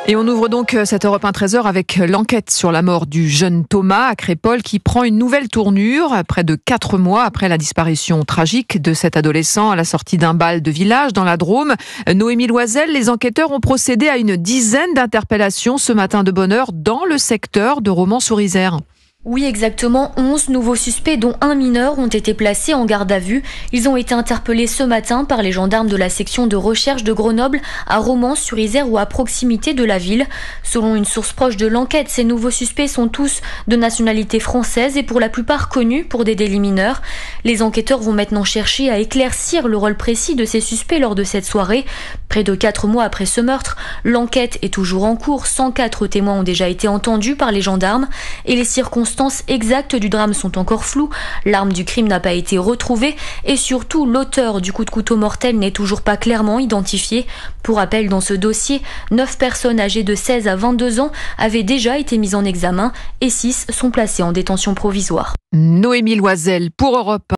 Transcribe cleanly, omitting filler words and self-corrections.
Et on ouvre donc cette Europe 1 13h avec l'enquête sur la mort du jeune Thomas à Crépol qui prend une nouvelle tournure près de 4 mois après la disparition tragique de cet adolescent à la sortie d'un bal de village dans la Drôme. Noémie Loisel, les enquêteurs ont procédé à une dizaine d'interpellations ce matin de bonne heure dans le secteur de Romans-sur-Isère. Oui, exactement. 11 nouveaux suspects, dont un mineur, ont été placés en garde à vue. Ils ont été interpellés ce matin par les gendarmes de la section de recherche de Grenoble, à Romans-sur-Isère ou à proximité de la ville. Selon une source proche de l'enquête, ces nouveaux suspects sont tous de nationalité française et pour la plupart connus pour des délits mineurs. Les enquêteurs vont maintenant chercher à éclaircir le rôle précis de ces suspects lors de cette soirée. Près de 4 mois après ce meurtre, l'enquête est toujours en cours. 104 témoins ont déjà été entendus par les gendarmes et les circonstances exactes du drame sont encore floues. L'arme du crime n'a pas été retrouvée et surtout l'auteur du coup de couteau mortel n'est toujours pas clairement identifié. Pour rappel, dans ce dossier, 9 personnes âgées de 16 à 22 ans avaient déjà été mises en examen et 6 sont placées en détention provisoire. Noémie Loisel pour Europe 1.